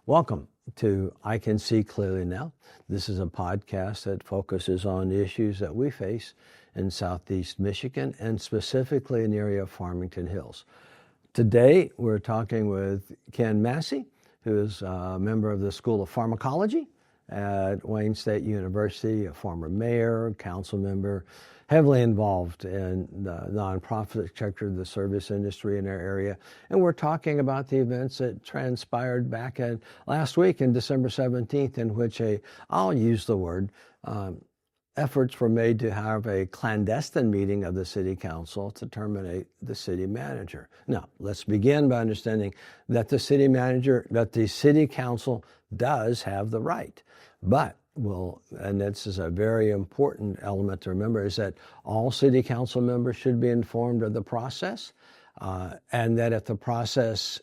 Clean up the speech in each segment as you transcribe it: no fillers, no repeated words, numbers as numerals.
Welcome to I Can See Clearly Now. This is a podcast that focuses on the issues that we face in Southeast Michigan and specifically in the area of Farmington Hills. Today, we're talking with Ken Massey, who is a member of the School of Pharmacology at Wayne State University, a former mayor, council member, heavily involved in the nonprofit sector, the service industry in our area. And we're talking about the events that transpired back last week in December 17th, in which I'll use the word, efforts were made to have a clandestine meeting of the city council to terminate the city manager. Now, let's begin by understanding that the city council does have the right. But, and this is a very important element to remember, is that all city council members should be informed of the process, and that if the process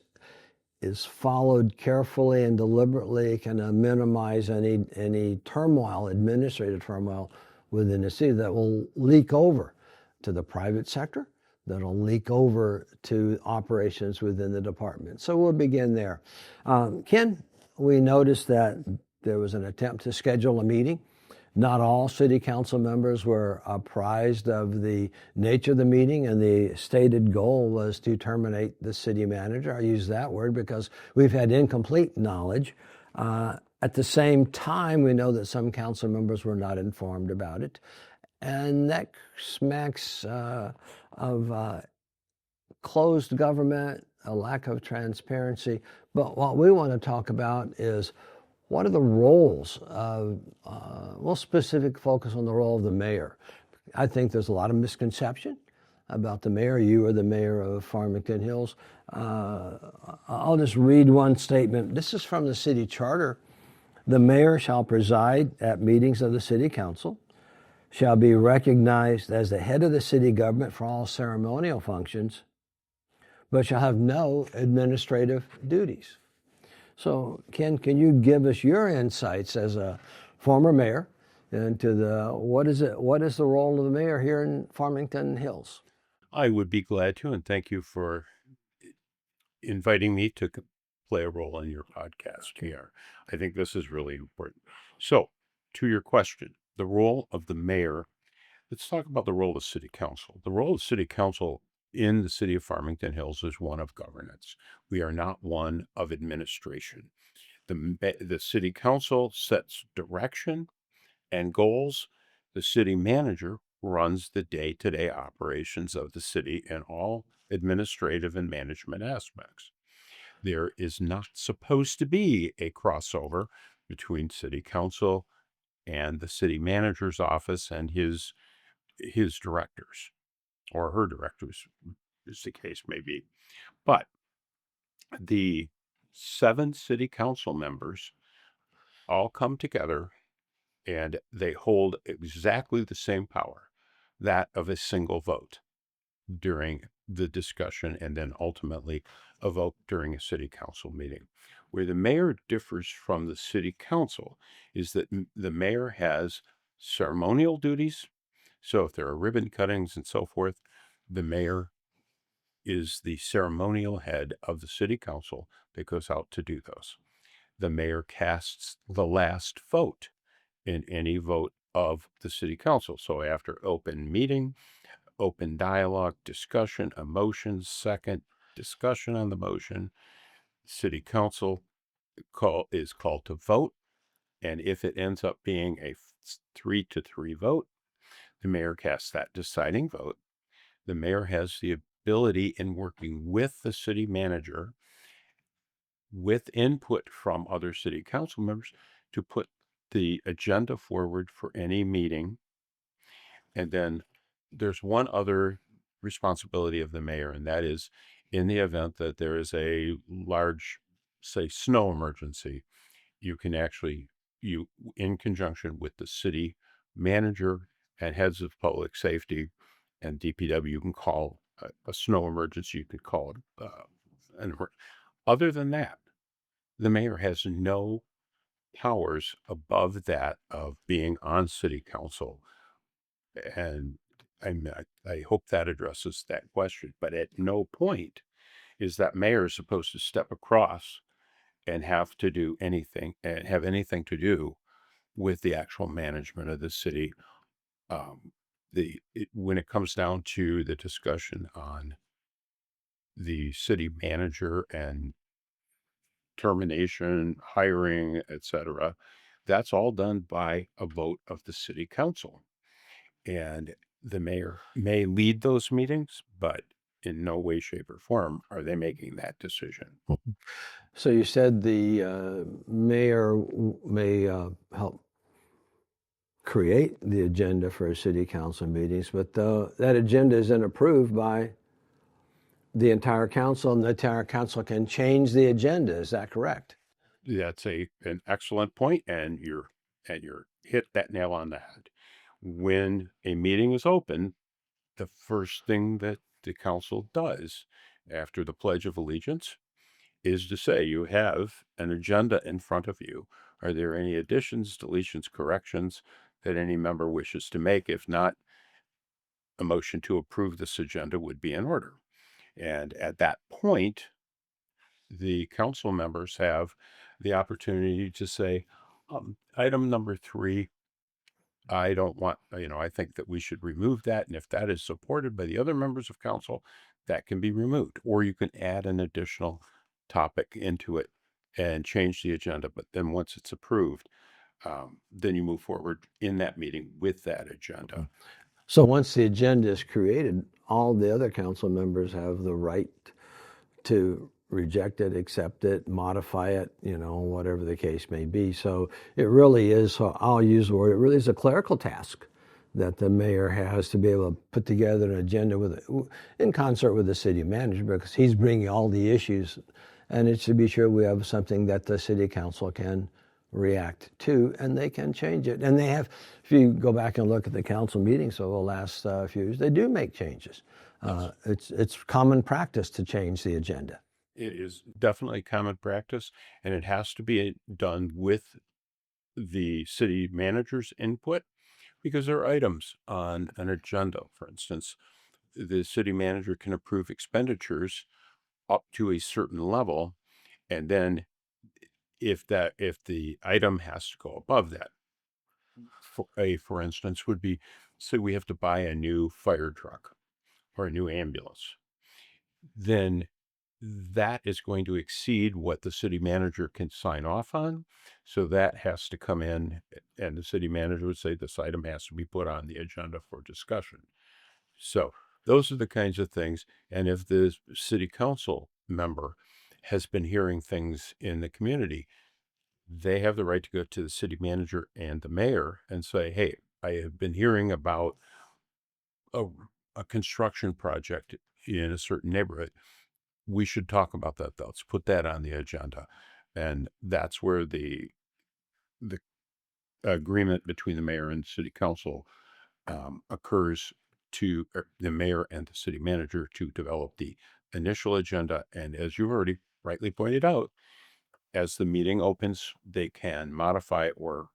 is followed carefully and deliberately, it can minimize any turmoil, administrative turmoil within the city that will leak over to the private sector, that'll leak over to operations within the department. So we'll begin there. Ken, we noticed that there was an attempt to schedule a meeting. Not all city council members were apprised of the nature of the meeting, and the stated goal was to terminate the city manager. I use that word because we've had incomplete knowledge. At the same time, we know that some council members were not informed about it, and that smacks of closed government, a lack of transparency. But what we want to talk about is what are the roles of, we'll specific focus on the role of the mayor. I think there's a lot of misconception about the mayor. You are the mayor of Farmington Hills. I'll just read one statement. This is from the city charter. The mayor shall preside at meetings of the city council, shall be recognized as the head of the city government for all ceremonial functions, but shall have no administrative duties. So, Ken, can you give us your insights as a former mayor into what is the role of the mayor here in Farmington Hills? I would be glad to, and thank you for inviting me to play a role in your podcast here. I think this is really important. So, to your question, the role of the mayor, let's talk about the role of city council. The role of city council in the city of Farmington Hills is one of governance. We are not one of administration. The city council sets direction and goals. The city manager runs the day-to-day operations of the city and all administrative and management aspects. There is not supposed to be a crossover between city council and the city manager's office and his directors, or her directors, as the case may be. But the 7 city council members all come together and they hold exactly the same power, that of a single vote during the discussion and then ultimately a vote during a city council meeting. Where the mayor differs from the city council is that the mayor has ceremonial duties. So if there are ribbon cuttings and so forth, the mayor is the ceremonial head of the city council that goes out to do those. The mayor casts the last vote in any vote of the city council. So after open meeting, open dialogue, discussion, a motion, second, discussion on the motion, city council is called to vote. And if it ends up being a 3-3 vote, the mayor casts that deciding vote. The mayor has the ability, in working with the city manager, with input from other city council members, to put the agenda forward for any meeting. And then there's one other responsibility of the mayor, and that is in the event that there is a large, say, snow emergency, you can actually, in conjunction with the city manager and heads of public safety and DPW, you can call a snow emergency, you could call it other than that, the mayor has no powers above that of being on city council. And I hope that addresses that question. But at no point is that mayor supposed to step across and have anything to do with the actual management of the city. When it comes down to the discussion on the city manager and termination, hiring, etc., that's all done by a vote of the city council. And the mayor may lead those meetings, but in no way, shape, or form are they making that decision. So you said the mayor may help create the agenda for city council meetings, but that agenda isn't approved by the entire council, and the entire council can change the agenda. Is that correct? That's an excellent point, and you're hit that nail on the head. When a meeting is open, the first thing that the council does after the Pledge of Allegiance is to say, you have an agenda in front of you. Are there any additions, deletions, corrections that any member wishes to make? If not, a motion to approve this agenda would be in order. And at that point, the council members have the opportunity to say, item number 3, I don't want, I think that we should remove that. And if that is supported by the other members of council, that can be removed. Or you can add an additional topic into it and change the agenda. But then once it's approved, then you move forward in that meeting with that agenda. So once the agenda is created, all the other council members have the right to reject it, accept it, modify it, whatever the case may be. So it really is, I'll use the word, it really is a clerical task that the mayor has to be able to put together an agenda in concert with the city manager, because he's bringing all the issues, and it's to be sure we have something that the city council can react to, and they can change it. And they have, if you go back and look at the council meetings over the last few years, they do make changes. It's common practice to change the agenda. It is definitely common practice, and it has to be done with the city manager's input, because there are items on an agenda. For instance, the city manager can approve expenditures up to a certain level, and then if the item has to go above that, for instance, would be, say we have to buy a new fire truck or a new ambulance, then that is going to exceed what the city manager can sign off on. So that has to come in, and the city manager would say this item has to be put on the agenda for discussion. So those are the kinds of things. And if the city council member has been hearing things in the community, they have the right to go to the city manager and the mayor and say, hey, I have been hearing about a construction project in a certain neighborhood. We should talk about that, though. Let's put that on the agenda. And that's where the agreement between the mayor and city council occurs, to the mayor and the city manager to develop the initial agenda. And as you've already rightly pointed out, as the meeting opens, they can modify or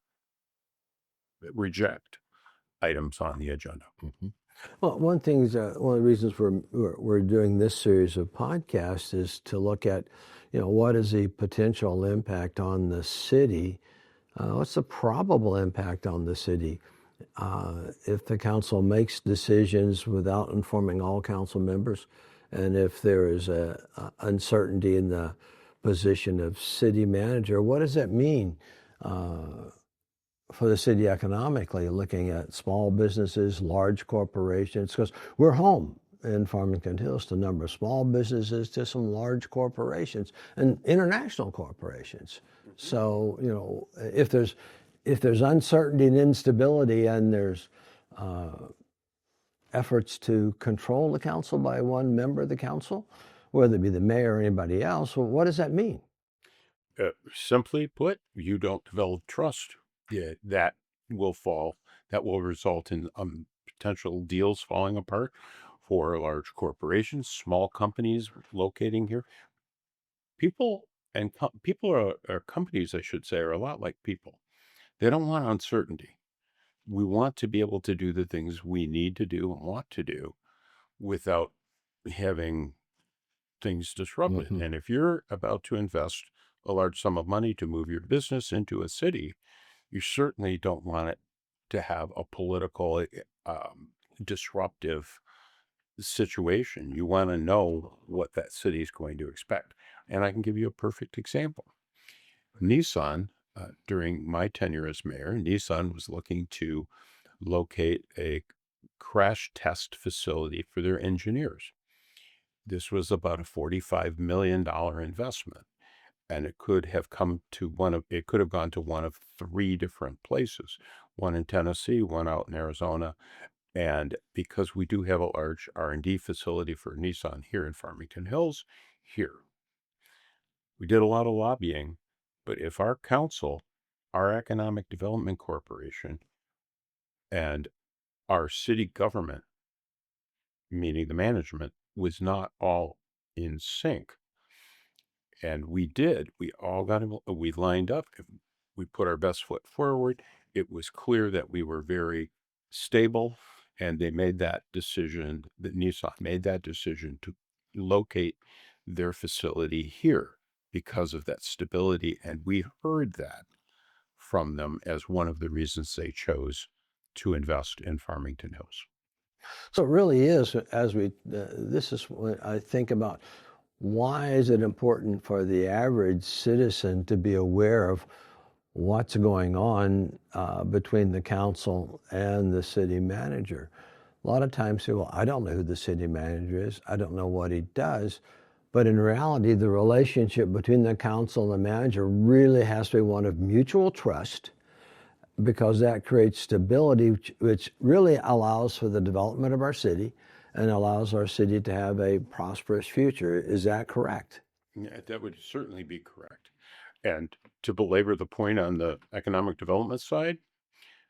reject items on the agenda. Mm-hmm. Well, one of the reasons we're doing this series of podcasts is to look at, what is the potential impact on the city? What's the probable impact on the city if the council makes decisions without informing all council members, and if there is a uncertainty in the position of city manager? What does that mean for the city economically, looking at small businesses, large corporations? Because we're home in Farmington Hills to a number of small businesses, to some large corporations and international corporations. Mm-hmm. So, if there's uncertainty and instability, and there's efforts to control the council by one member of the council, whether it be the mayor or anybody else, well, what does that mean? Simply put, you don't develop trust. Yeah, that will fall. That will result in potential deals falling apart for large corporations, small companies locating here. People and or companies, I should say, are a lot like people. They don't want uncertainty. We want to be able to do the things we need to do and want to do without having things disrupted. Mm-hmm. And if you're about to invest a large sum of money to move your business into a city, you certainly don't want it to have a political disruptive situation. You want to know what that city is going to expect. And I can give you a perfect example. Nissan, during my tenure as mayor, Nissan was looking to locate a crash test facility for their engineers. This was about a $45 million investment, and it could have gone to one of three different places, one in Tennessee, one out in Arizona. And because we do have a large R&D facility for Nissan here in Farmington Hills, we did a lot of lobbying. But if our council, our Economic Development Corporation, and our city government, meaning the management, was not all in sync, and we lined up, we put our best foot forward. It was clear that we were very stable, and Nissan made that decision to locate their facility here because of that stability. And we heard that from them as one of the reasons they chose to invest in Farmington Hills. So it really is, this is what I think about. Why is it important for the average citizen to be aware of what's going on between the council and the city manager? A lot of times say, well, I don't know who the city manager is. I don't know what he does. But in reality, the relationship between the council and the manager really has to be one of mutual trust, because that creates stability, which really allows for the development of our city and allows our city to have a prosperous future. Is that correct? Yeah, that would certainly be correct. And to belabor the point on the economic development side,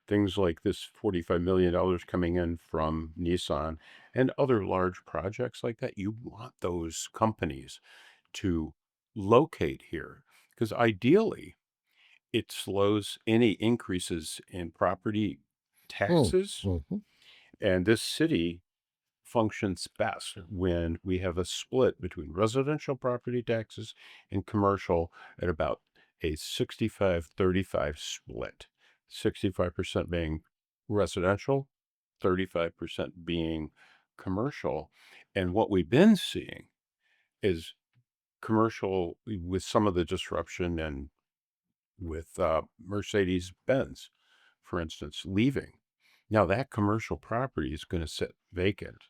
things like this $45 million coming in from Nissan and other large projects like that, you want those companies to locate here, because ideally it slows any increases in property taxes. Mm-hmm. And this city functions best when we have a split between residential property taxes and commercial at about a 65-35 split. 65% being residential, 35% being commercial. And what we've been seeing is commercial, with some of the disruption and with Mercedes-Benz, for instance, leaving. Now that commercial property is going to sit vacant.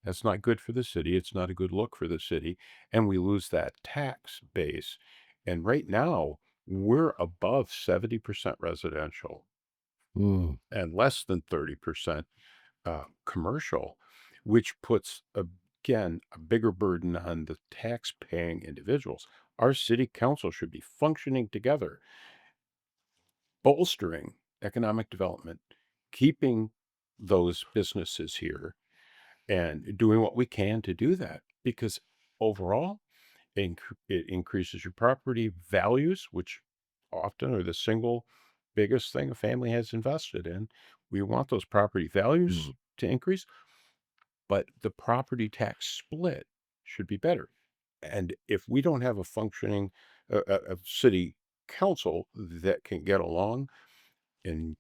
That's not good for the city. It's not a good look for the city. And we lose that tax base. And right now, we're above 70% residential and less than 30% commercial, which puts, again, a bigger burden on the tax-paying individuals. Our city council should be functioning together, bolstering economic development, keeping those businesses here, and doing what we can to do that, because overall it increases your property values, which often are the single biggest thing a family has invested in. We want those property values to increase, but the property tax split should be better. And if we don't have a functioning a city council that can get along and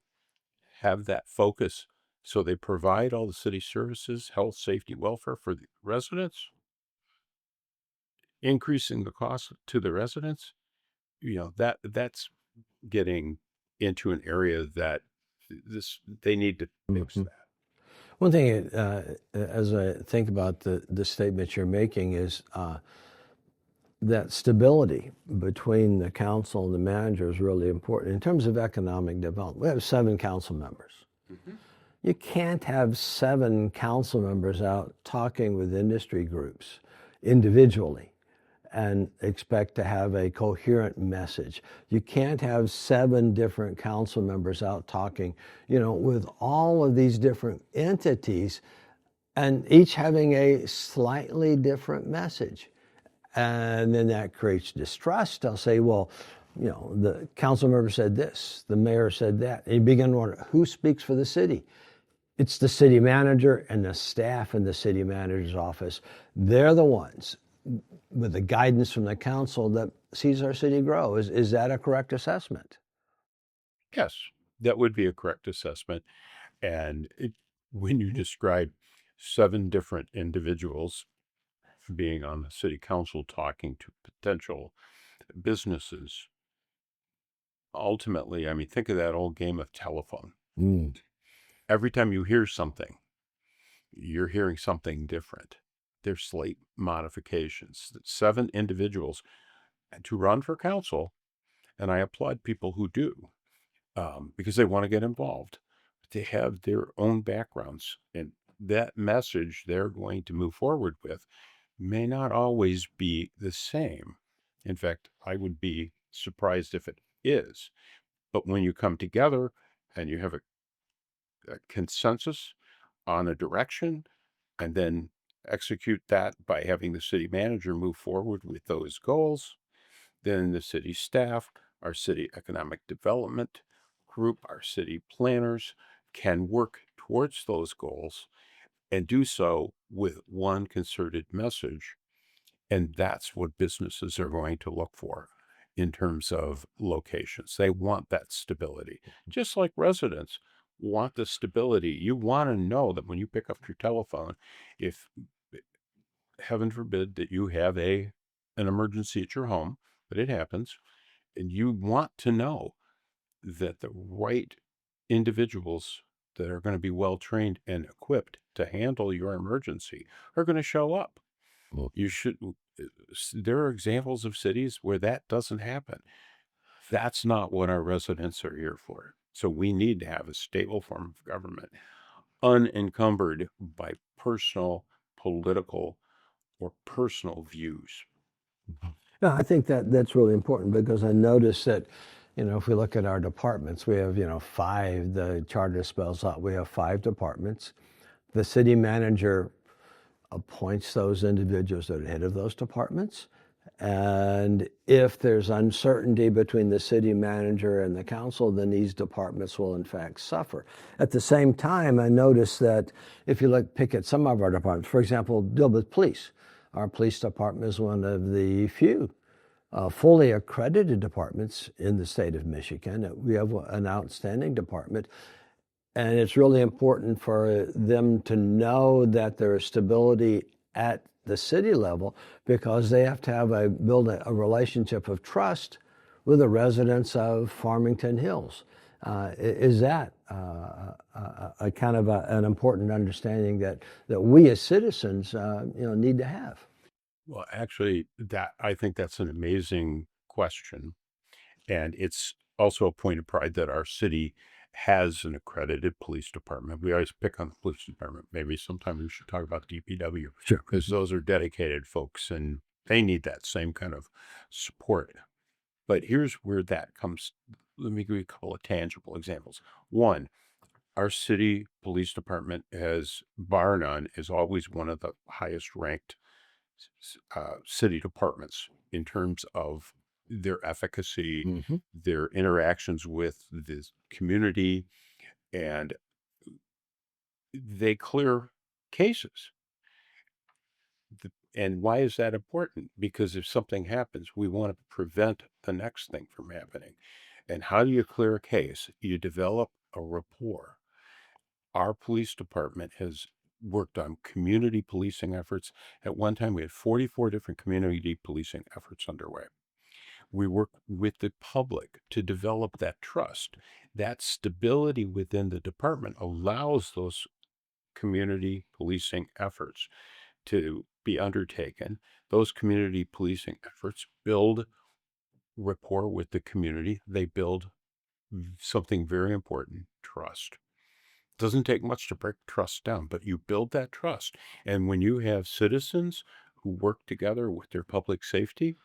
have that focus, so they provide all the city services, health, safety, welfare for the residents, increasing the cost to the residents, that's getting into an area that they need to fix that. One thing, as I think about the statement you're making, is that stability between the council and the manager is really important. In terms of economic development, we have 7 council members. You can't have 7 council members out talking with industry groups individually and expect to have a coherent message. You can't have 7 different council members out talking, with all of these different entities and each having a slightly different message. And then that creates distrust. They'll say, well, the council member said this, the mayor said that. And you begin to wonder, who speaks for the city? It's the city manager and the staff in the city manager's office. They're the ones, with the guidance from the council, that sees our city grow. Is that a correct assessment? Yes, that would be a correct assessment. And when you describe 7 different individuals being on the city council talking to potential businesses, ultimately, I mean, think of that old game of telephone. Mm. Every time you hear something, you're hearing something different. There's slight modifications. 7 individuals to run for council, and I applaud people who do, because they want to get involved. They have their own backgrounds, and that message they're going to move forward with may not always be the same. In fact, I would be surprised if it is. But when you come together and you have a consensus on a direction and then execute that by having the city manager move forward with those goals, then the city staff, our city economic development group, our city planners can work towards those goals and do so with one concerted message. And that's what businesses are going to look for in terms of locations. They want that stability, just like residents want the stability. You want to know that when you pick up your telephone, if heaven forbid that you have an emergency at your home, but it happens, and you want to know that the right individuals that are going to be well trained and equipped to handle your emergency are going to show up. Well, You should. There are examples of cities where that doesn't happen. That's not what our residents are here for. So we need to have a stable form of government, unencumbered by personal, political, or personal views. yeah, I think that that's really important because I noticed that, if we look at our departments, we have, 5, the charter spells out, we have 5 departments. The city manager appoints those individuals that are head of those departments. And if there's uncertainty between the city manager and the council, then these departments will in fact suffer. At the same time, I noticed that if you pick at some of our departments, for example, deal with police. Our police department is one of the few fully accredited departments in the state of Michigan. We have an outstanding department. And it's really important for them to know that there is stability at the city level because they have to build a relationship of trust with the residents of Farmington Hills. Is that a kind of an important understanding that we as citizens need to have? Well, actually, I think that's an amazing question. And it's also a point of pride that our city has an accredited police department. We always pick on the police department. Maybe sometime we should talk about DPW. Sure. Because those are dedicated folks and they need that same kind of support. But here's where that comes. Let me give you a couple of tangible examples. One, our city police department bar none, is always one of the highest ranked city departments in terms of their efficacy, Mm-hmm. their interactions with the community, and they clear cases. And why is that important? Because if something happens, we want to prevent the next thing from happening. And how do you clear a case? You develop a rapport. Our police department has worked on community policing efforts. At one time, we had 44 different community policing efforts underway. We work with the public to develop that trust. That stability within the department allows those community policing efforts to be undertaken. Those community policing efforts build rapport with the community. They build something very important, trust. Doesn't take much to break trust down, but you build that trust. And when you have citizens who work together with their public safety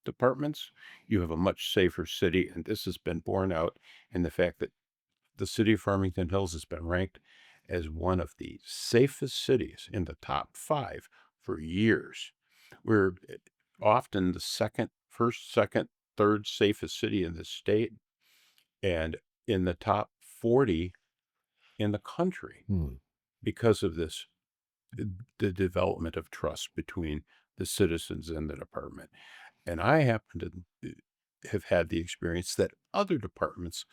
departments, you have a much safer city. And this has been borne out in the fact that the city of Farmington Hills has been ranked as one of the safest cities in the top 5 for years. We're often the first, second, third safest city in the state and in the top 40 in the country because of the development of trust between the citizens and the department. And I happen to have had the experience that other departments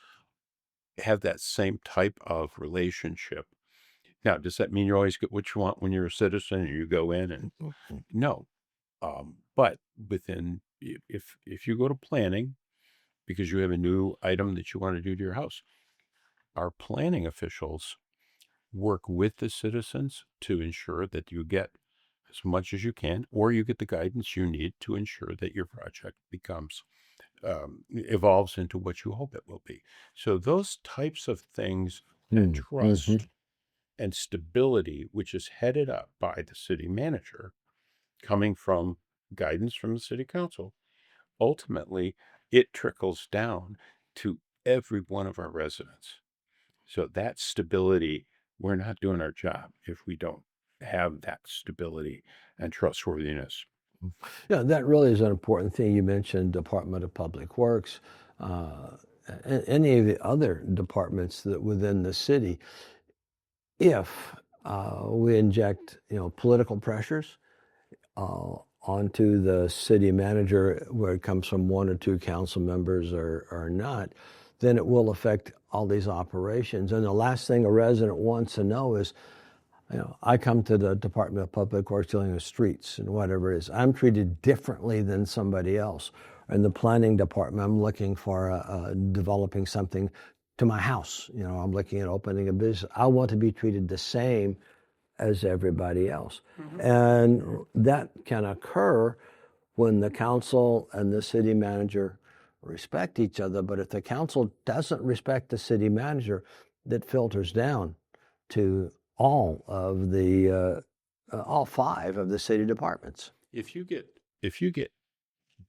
have that same type of relationship. Now, does that mean you always get what you want when you're a citizen and you go in and no? But if you go to planning because you have a new item that you want to do to your house, our planning officials work with the citizens to ensure that you get as much as you can, or you get the guidance you need to ensure that your project becomes evolves into what you hope it will be. So those types of things and Mm-hmm. trust and stability, which is headed up by the city manager, coming from guidance from the city council, ultimately it trickles down to every one of our residents. So that stability, we're not doing our job if we don't have that stability and trustworthiness. Yeah, that really is an important thing. You mentioned Department of Public Works, any of the other departments that within the city. If we inject, political pressures onto the city manager, where it comes from one or two council members or not, then it will affect all these operations. And the last thing a resident wants to know is, I come to the Department of Public Works dealing with streets and whatever it is. I'm treated differently than somebody else. In the planning department, I'm looking for developing something to my house. I'm looking at opening a business. I want to be treated the same as everybody else. And that can occur when the council and the city manager respect each other. But if the council doesn't respect the city manager, that filters down to all five of the city departments. If you get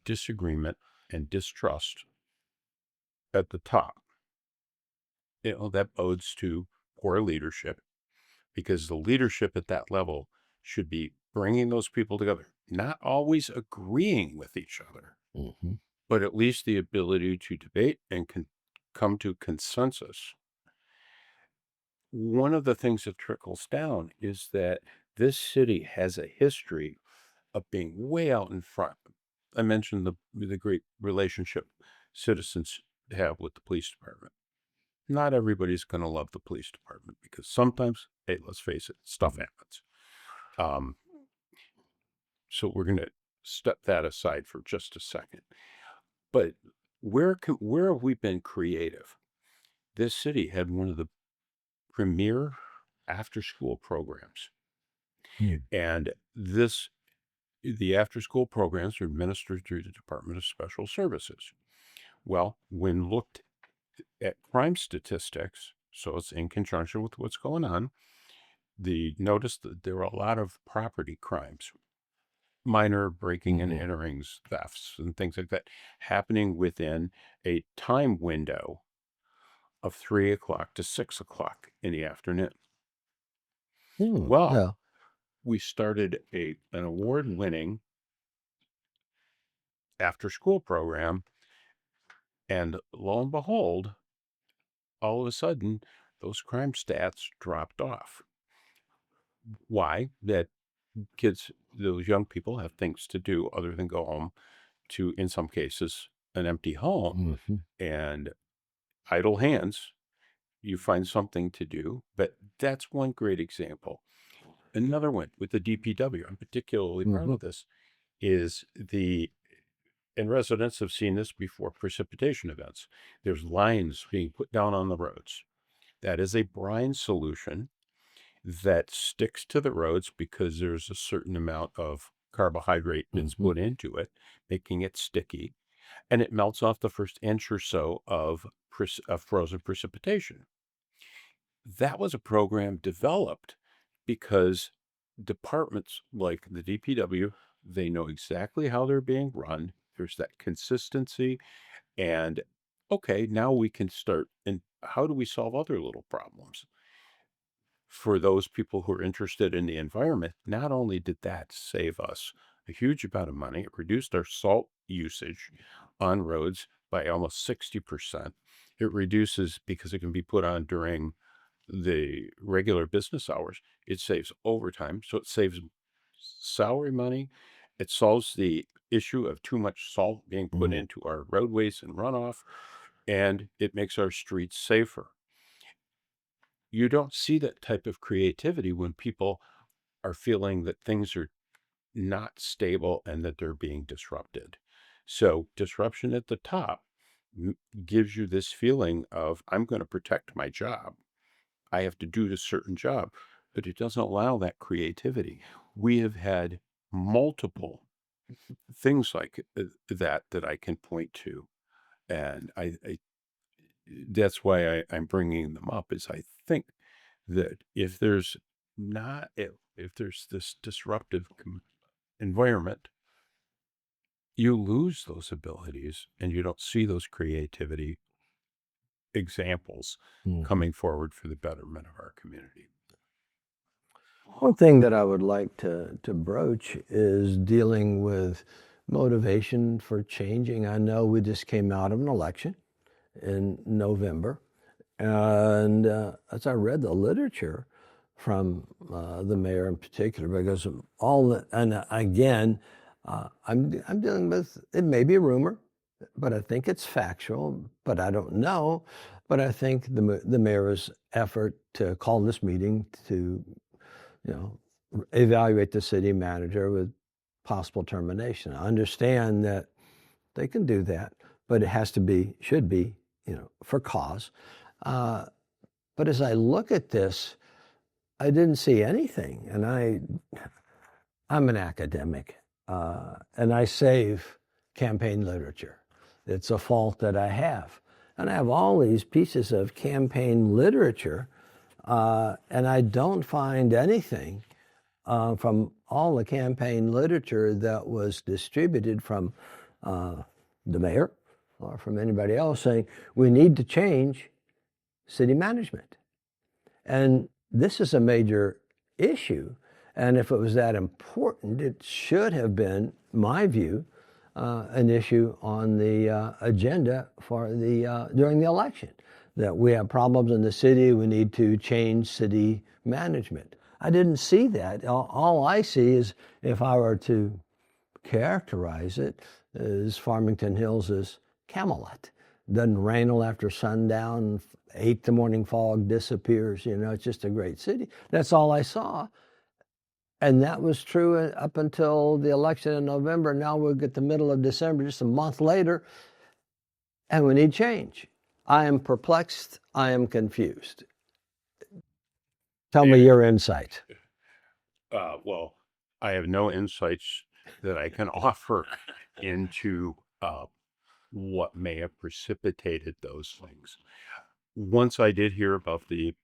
disagreement and distrust at the top, that bodes to poor leadership, because the leadership at that level should be bringing those people together, not always agreeing with each other, Mm-hmm. but at least the ability to debate and come to consensus. One of the things that trickles down is that this city has a history of being way out in front. I mentioned the great relationship citizens have with the police department. Not everybody's going to love the police department because sometimes, hey, let's face it, stuff happens. Um, so we're going to step that aside for just a second. But where have we been creative? This city had one of the premier after-school programs, Mm. and the after-school programs are administered through the Department of Special Services. Well, when looked at crime statistics, so it's in conjunction with what's going on, the notice that there are a lot of property crimes, minor breaking and Mm-hmm. enterings, thefts, and things like that happening within a time window of 3 o'clock to 6 o'clock in the afternoon. Well, Yeah. we started an award-winning after-school program, and lo and behold, all of a sudden, those crime stats dropped off. Why? That those young people have things to do other than go home to, in some cases, an empty home, Mm-hmm. and idle hands. You find something to do, but that's one great example. Another one with the DPW, I'm particularly proud Mm-hmm. of this, is and residents have seen this before, precipitation events. There's lines being put down on the roads. That is a brine solution that sticks to the roads because there's a certain amount of carbohydrate that's Mm-hmm. put into it, making it sticky, and it melts off the first inch or so of frozen precipitation. That was a program developed because departments like the DPW, they know exactly how they're being run. There's that consistency, and okay, now we can start. And how do we solve other little problems? For those people who are interested in the environment, not only did that save us a huge amount of money, it reduced our salt usage on roads by almost 60%. It reduces, because it can be put on during the regular business hours, it saves overtime. So it saves salary money. It solves the issue of too much salt being put into our roadways and runoff, and it makes our streets safer. You don't see that type of creativity when people are feeling that things are not stable and that they're being disrupted. So disruption at the top gives you this feeling of, I'm going to protect my job. I have to do a certain job, but it doesn't allow that creativity. We have had multiple things like that I can point to. And that's why I'm bringing them up, is I think that if there's not, if there's this disruptive environment, you lose those abilities and you don't see those creativity examples coming forward for the betterment of our community. One thing that I would like to broach is dealing with motivation for changing. I know we just came out of an election in November, and as I read the literature from the mayor in particular, because of and again, I'm dealing with, it may be a rumor, but I think it's factual, but I don't know. But I think the mayor's effort to call this meeting to, evaluate the city manager with possible termination. I understand that they can do that, but it should be, for cause. But as I look at this, I didn't see anything, and I'm an academic, and I save campaign literature. It's a fault that I have. And I have all these pieces of campaign literature, and I don't find anything from all the campaign literature that was distributed from the mayor or from anybody else saying we need to change city management. And this is a major issue. And if it was that important, it should have been, my view, an issue on the agenda for during the election. That we have problems in the city, we need to change city management. I didn't see that. All I see is, if I were to characterize it, is Farmington Hills is Camelot. Doesn't rain till after sundown, 8 the morning fog disappears, it's just a great city. That's all I saw. And that was true up until the election in November. Now we'll get the middle of December, just a month later, and we need change. I am perplexed. I am confused. Tell me your insight. Well, I have no insights that I can offer into what may have precipitated those things. Once I did hear about the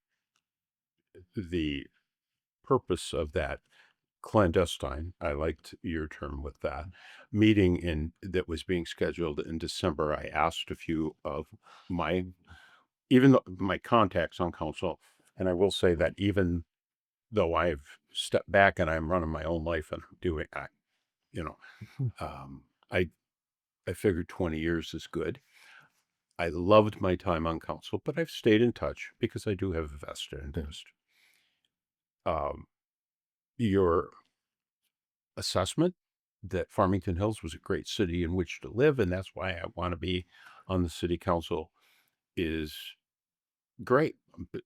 purpose of that clandestine, I liked your term with that, meeting that was being scheduled in December, I asked a few of my contacts on council, and I will say that even though I've stepped back and I'm running my own life and doing, I figured 20 years is good. I loved my time on council, but I've stayed in touch because I do have a vested interest. Your assessment that Farmington Hills was a great city in which to live, and that's why I want to be on the city council, is great. But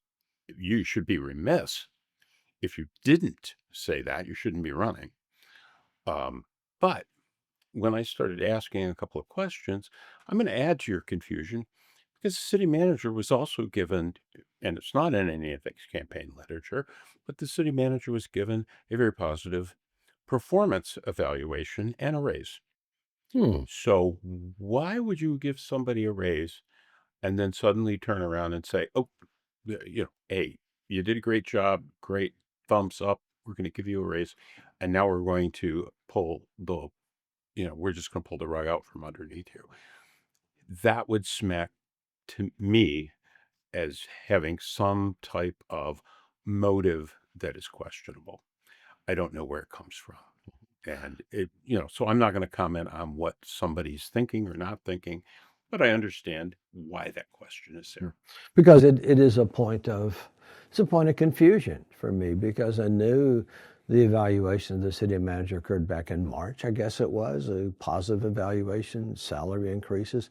you should be remiss if you didn't say that. You shouldn't be running. But when I started asking a couple of questions, I'm going to add to your confusion, because the city manager was also given, and it's not in any of the campaign literature, but the city manager was given a very positive performance evaluation and a raise. So why would you give somebody a raise and then suddenly turn around and say, oh, hey, you did a great job, great, thumbs up, we're going to give you a raise, and now we're going to we're just going to pull the rug out from underneath you. That would smack to me as having some type of motive that is questionable. I don't know where it comes from. And so I'm not going to comment on what somebody's thinking or not thinking, but I understand why that question is there. Because it is a point of confusion for me, because I knew The evaluation of the city manager occurred back in March, I guess it was, a positive evaluation, salary increases.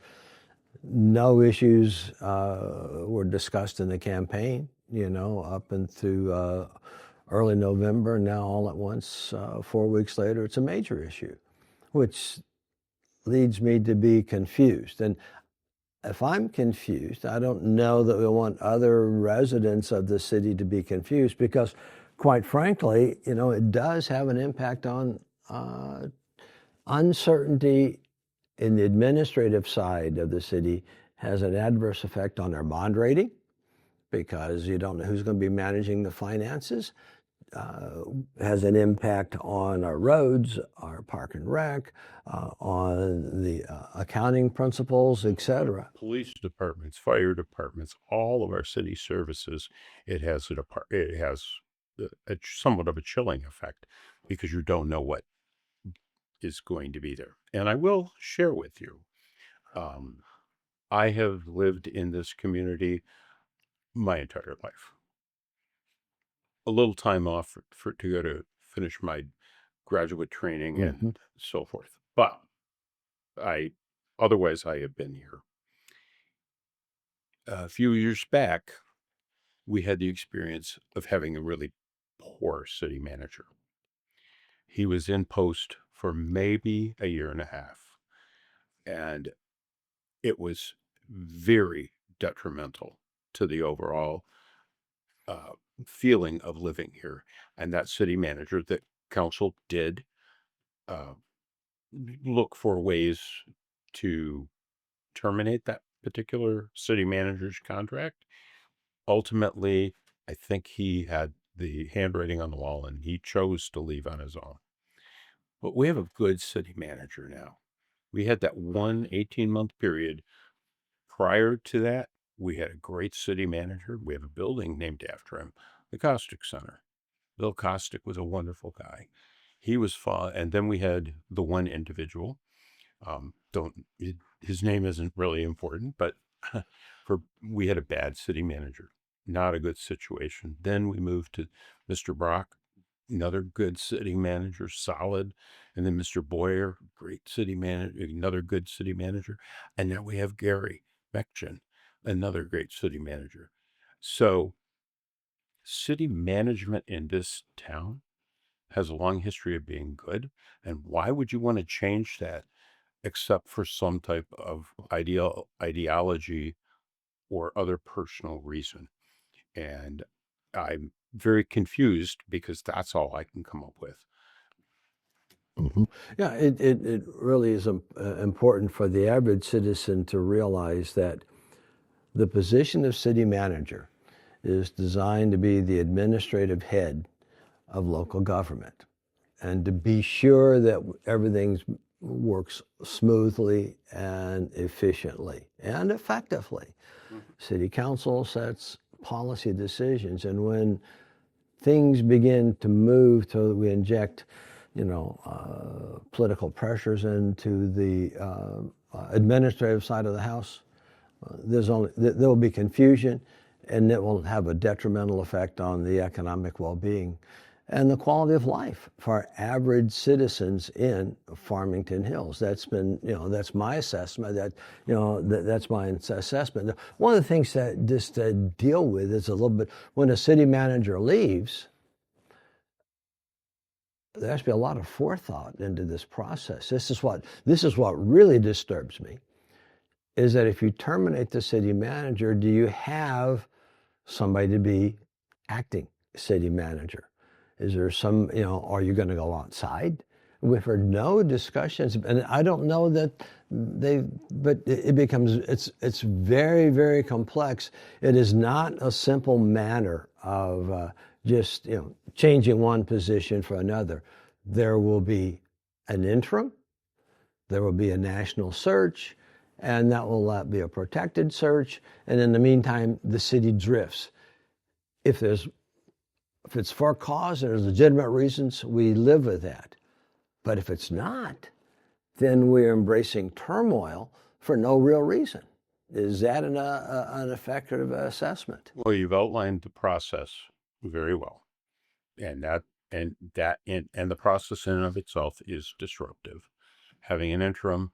No issues were discussed in the campaign, up and through early November. Now, all at once, 4 weeks later, it's a major issue, which leads me to be confused. And if I'm confused, I don't know that we want other residents of the city to be confused, because, quite frankly, it does have an impact on uncertainty in the administrative side of the city. Has an adverse effect on our bond rating, because you don't know who's going to be managing the finances. Has an impact on our roads, our park and rec, on the accounting principles, etc. Police departments, fire departments, all of our city services, it has somewhat of a chilling effect, because you don't know what is going to be there. And I will share with you, I have lived in this community my entire life. A little time off to go to finish my graduate training and so forth. But otherwise I have been here. A few years back, we had the experience of having a really poor city manager. He was in post for maybe a year and a half, and it was very detrimental to the overall feeling of living here. And that city manager, that council did look for ways to terminate that particular city manager's contract. Ultimately, I think he had the handwriting on the wall and he chose to leave on his own. But we have a good city manager now. We had that 18-month period. Prior to that, we had a great city manager. We have a building named after him, the Caustic Center. Bill Caustic was a wonderful guy. He was fun. And then we had the one individual. His name isn't really important, but we had a bad city manager, not a good situation. Then we moved to Mr. Brock, another good city manager, solid. And then Mr. Boyer, great city manager, another good city manager. And now we have Gary Machin, another great city manager. So city management in this town has a long history of being good. And why would you want to change that except for some type of ideology or other personal reason? And I'm very confused, because that's all I can come up with. Yeah, it really is important for the average citizen to realize that the position of city manager is designed to be the administrative head of local government, and to be sure that everything works smoothly and efficiently and effectively. City council sets policy decisions, and when things begin to move to we inject political pressures into the administrative side of the house, there will be confusion, and it will have a detrimental effect on the economic well-being and the quality of life for average citizens in Farmington Hills. That's been, that's my assessment. That's my assessment. One of the things that just to deal with is a little bit, when a city manager leaves, there has to be a lot of forethought into this process. This is what really disturbs me, is that if you terminate the city manager, do you have somebody to be acting city manager? Is there some, are you going to go outside? We've heard no discussions, and I don't know that but it becomes, it's very, very complex. It is not a simple matter of just, changing one position for another. There will be an interim, there will be a national search, and that will be a protected search. And in the meantime, the city drifts. If it's for cause and there's legitimate reasons, we live with that. But if it's not, then we're embracing turmoil for no real reason. Is that an effective assessment? Well, you've outlined the process very well. And that And the process in and of itself is disruptive. Having an interim,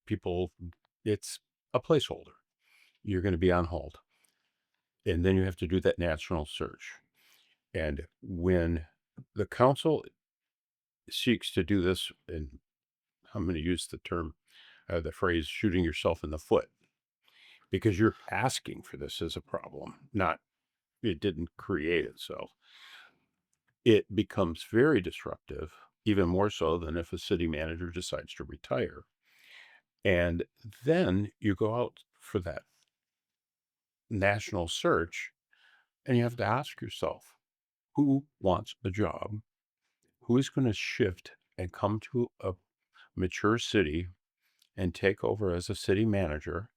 people, it's a placeholder. You're going to be on hold. And then you have to do that national search. And when the council seeks to do this, and I'm going to use the phrase shooting yourself in the foot, because you're asking for this as a problem, not it didn't create itself. It becomes very disruptive, even more so than if a city manager decides to retire. And then you go out for that national search and you have to ask yourself, who wants a job? Who is going to shift and come to a mature city and take over as a city manager,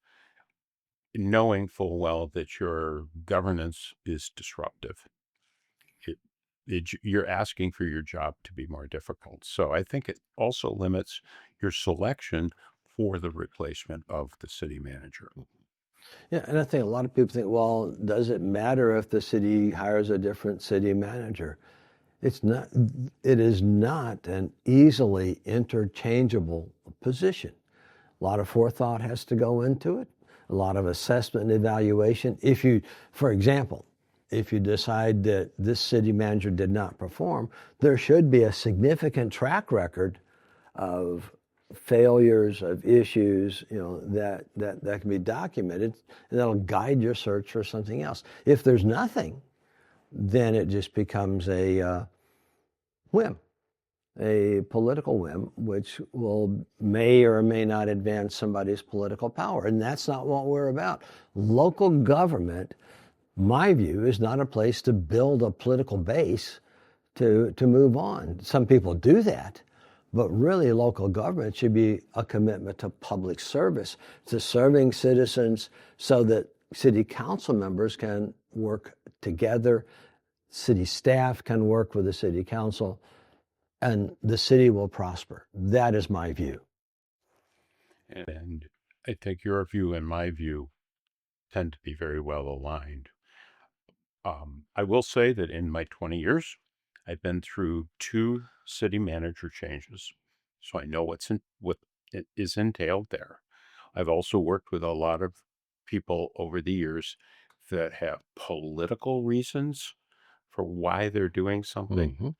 knowing full well that your governance is disruptive? You're asking for your job to be more difficult. So I think it also limits your selection for the replacement of the city manager. Yeah, and I think a lot of people think, well, does it matter if the city hires a different city manager? It's not. It is not an easily interchangeable position. A lot of forethought has to go into it, a lot of assessment and evaluation. For example, if you decide that this city manager did not perform, there should be a significant track record of failures, of issues, that can be documented, and that'll guide your search for something else. If there's nothing, then it just becomes a whim, a political whim, which may or may not advance somebody's political power. And that's not what we're about. Local government, my view, is not a place to build a political base to move on. Some people do that, but really local government should be a commitment to public service, to serving citizens so that city council members can work together, city staff can work with the city council, and the city will prosper. That is my view. And I think your view and my view tend to be very well aligned. I will say that in my 20 years, I've been through 2 city manager changes, so I know what it is entailed there. I've also worked with a lot of people over the years that have political reasons for why they're doing something. Mm-hmm.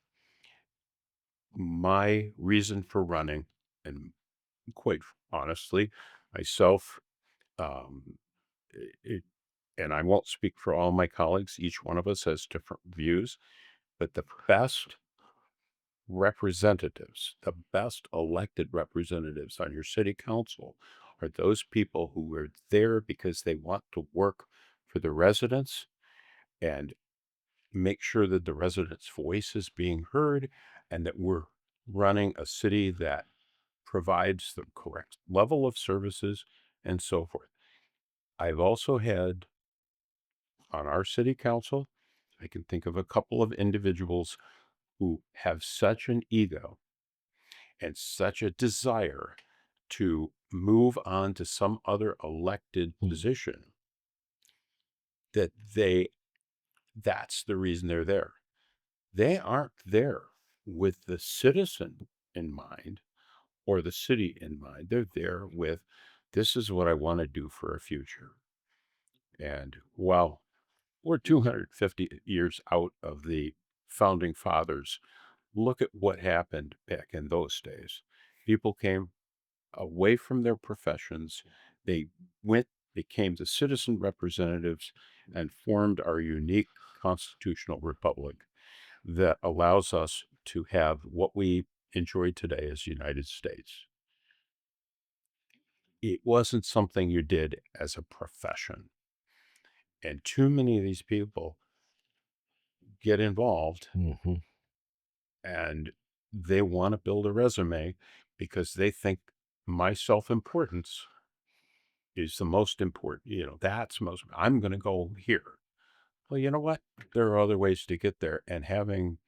My reason for running, and quite honestly, myself, um, it, and I won't speak for all my colleagues, each one of us has different views, but the best representatives, the best elected representatives on your city council are those people who are there because they want to work for the residents and make sure that the residents' voice is being heard and that we're running a city that provides the correct level of services and so forth. I've also had on our city council, I can think of a couple of individuals who have such an ego and such a desire to move on to some other elected position that that's the reason they're there. They aren't there with the citizen in mind or the city in mind. They're there with, this is what I want to do for a future. And while we're 250 years out of the founding fathers, look at what happened back in those days. People came away from their professions. They became the citizen representatives and formed our unique constitutional republic that allows us to have what we enjoy today as the United States. It wasn't something you did as a profession. And too many of these people get involved Mm-hmm. and they want to build a resume because they think my self-importance is the most important. That's most, I'm going to go here. Well, you know what? There are other ways to get there. And having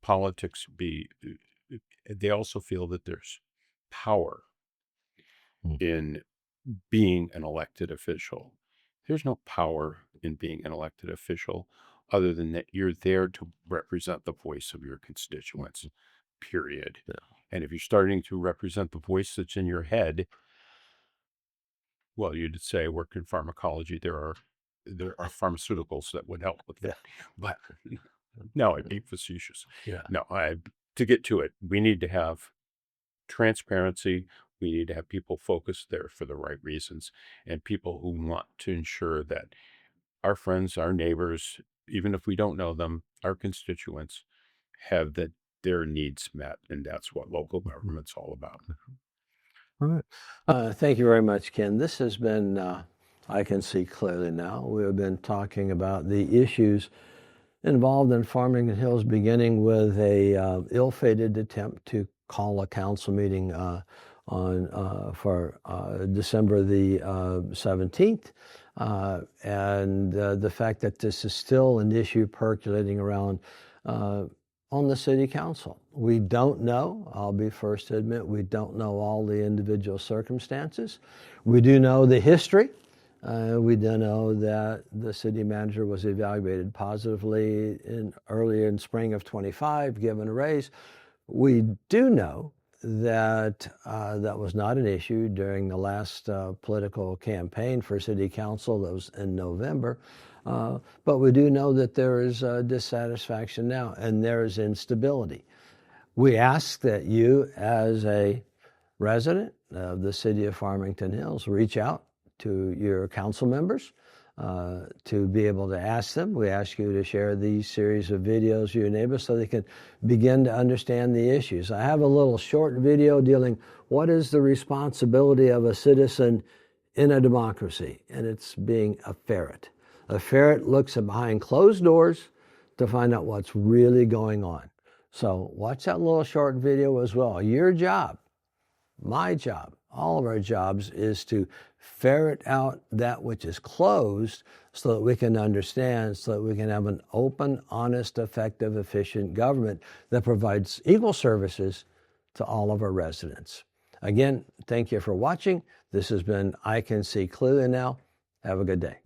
politics they also feel that there's power in being an elected official. There's no power in being an elected official. other than that you're there to represent the voice of your constituents, period. Yeah. And if you're starting to represent the voice that's in your head, well, you'd say I work in pharmacology. There are pharmaceuticals that would help with that. But no, I'm being facetious. Yeah. No, to get to it, we need to have transparency. We need to have people focused there for the right reasons, and people who want to ensure that our friends, our neighbors, even if we don't know them, our constituents have their needs met. And that's what local government's all about. All right. Thank you very much, Ken. This has been, I can see clearly now, we have been talking about the issues involved in Farmington Hills, beginning with a ill-fated attempt to call a council meeting for December the 17th, and the fact that this is still an issue percolating around on the city council. We don't know, I'll be first to admit, we don't know all the individual circumstances. We do know the history. We do know that the city manager was evaluated positively earlier in spring of 25, given a raise. We do know that that was not an issue during the last political campaign for city council. That was in November. But we do know that there is dissatisfaction now, and there is instability. We ask that you, as a resident of the city of Farmington Hills, reach out to your council members to be able to ask them. We ask you to share these series of videos with your neighbors so they can begin to understand the issues. I have a little short video dealing what is the responsibility of a citizen in a democracy, and it's being a ferret. A ferret looks behind closed doors to find out what's really going on. So watch that little short video as well. Your job, my job, all of our jobs is to ferret out that which is closed so that we can understand, so that we can have an open, honest, effective, efficient government that provides equal services to all of our residents. Again, thank you for watching. This has been I Can See Clearly Now. Have a good day.